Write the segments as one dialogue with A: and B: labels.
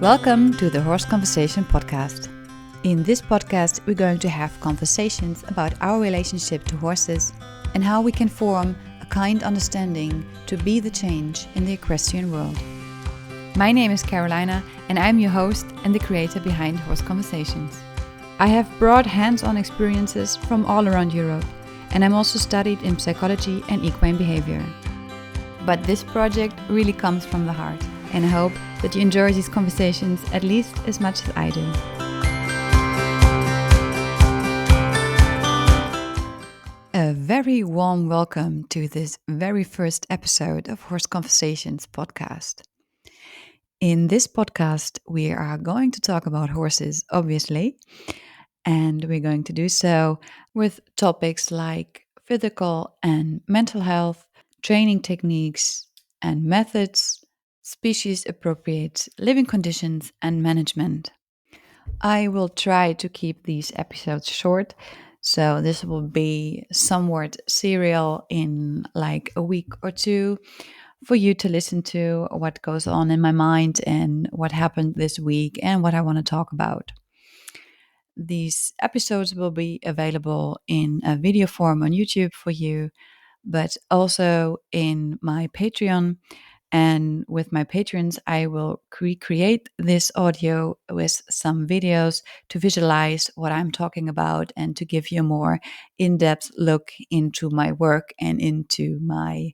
A: Welcome to the Horse Conversation podcast. In this podcast, we're going to have conversations about our relationship to horses and how we can form a kind understanding to be the change in the equestrian world. My name is Carolina and I'm your host and the creator behind Horse Conversations. I have broad hands-on experiences from all around Europe, and I'm also studied in psychology and equine behavior. But this project really comes from the heart, and I hope that you enjoy these conversations at least as much as I do. A very warm welcome to this very first episode of Horse Conversations podcast. In this podcast, we are going to talk about horses, obviously, and we're going to do so with topics like physical and mental health, training techniques and methods, species appropriate living conditions, and management. I will try to keep these episodes short, so this will be somewhat serial in like a week or two for you to listen to what goes on in my mind and what happened this week and what I want to talk about. These episodes will be available in a video form on YouTube for you, but also in my Patreon. And with my patrons, I will recreate this audio with some videos to visualize what I'm talking about and to give you a more in depth look into my work and into my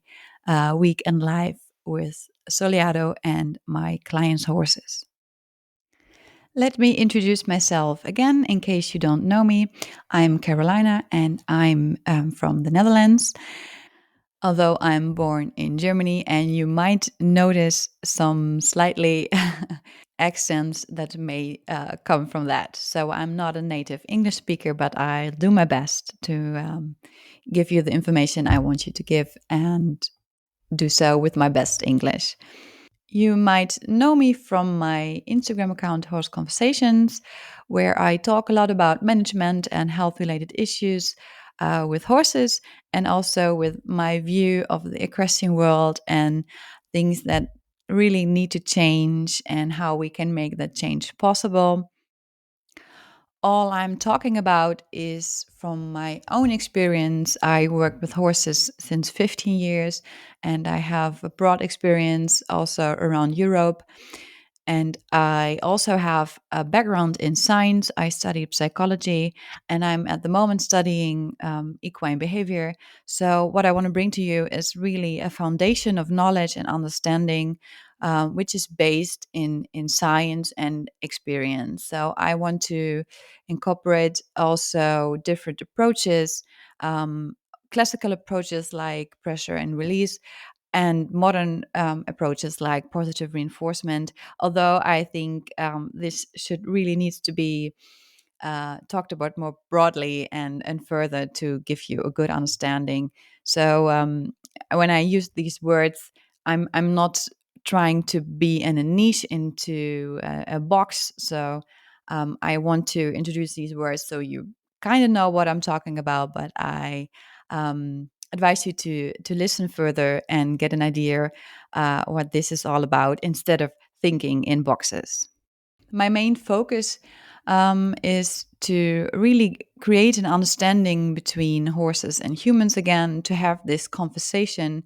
A: week and life with Soleado and my clients' horses. Let me introduce myself again in case you don't know me. I'm Carolina and I'm from the Netherlands. Although I'm born in Germany, and you might notice some slightly accents that may come from that. So I'm not a native English speaker, but I do my best to give you the information I want you to give and do so with my best English. You might know me from my Instagram account, Horse Conversations, where I talk a lot about management and health related issues with horses, and also with my view of the equestrian world and things that really need to change and how we can make that change possible. All I'm talking about is from my own experience. I work with horses since 15 years, and I have a broad experience also around Europe. And I also have a background in science. I studied psychology, and I'm at the moment studying equine behavior. So, what I want to bring to you is really a foundation of knowledge and understanding, which is based in science and experience. So, I want to incorporate also different approaches, classical approaches like pressure and release, and modern approaches like positive reinforcement. Although I think this should really needs to be talked about more broadly and further to give you a good understanding. So when I use these words, I'm not trying to be in a niche into a box. So I want to introduce these words so you kind of know what I'm talking about, but I advise you to listen further and get an idea what this is all about instead of thinking in boxes. My main focus is to really create an understanding between horses and humans again, to have this conversation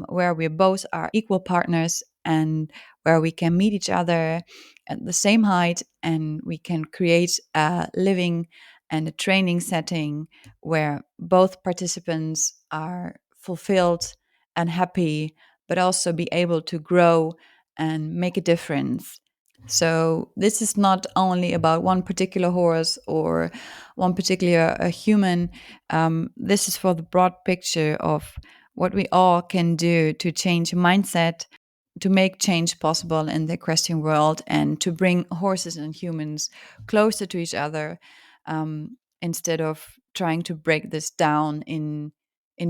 A: where we both are equal partners and where we can meet each other at the same height, and we can create a living and a training setting where both participants are fulfilled and happy, but also be able to grow and make a difference. So this is not only about one particular horse or one particular human. This is for the broad picture of what we all can do to change mindset, to make change possible in the equestrian world, and to bring horses and humans closer to each other, instead of trying to break this down in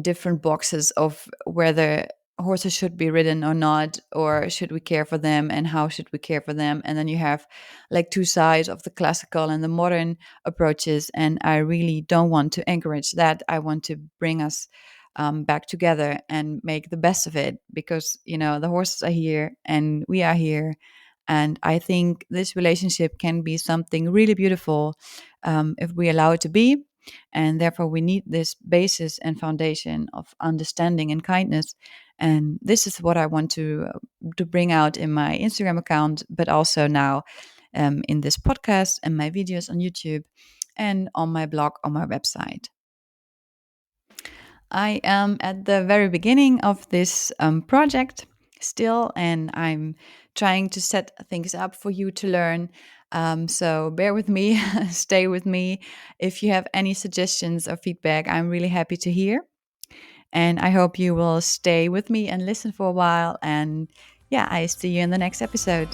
A: different boxes of whether horses should be ridden or not, or should we care for them and how should we care for them. And then you have like two sides of the classical and the modern approaches, and I really don't want to encourage that. I want to bring us back together and make the best of it, because the horses are here and we are here, And I think this relationship can be something really beautiful if we allow it to be. And therefore, we need this basis and foundation of understanding and kindness. And this is what I want to bring out in my Instagram account, but also now in this podcast and my videos on YouTube and on my blog on my website. I am at the very beginning of this project still, and I'm trying to set things up for you to learn. So bear with me, stay with me. If you have any suggestions or feedback, I'm really happy to hear. And I hope you will stay with me and listen for a while. And yeah, I see you in the next episode.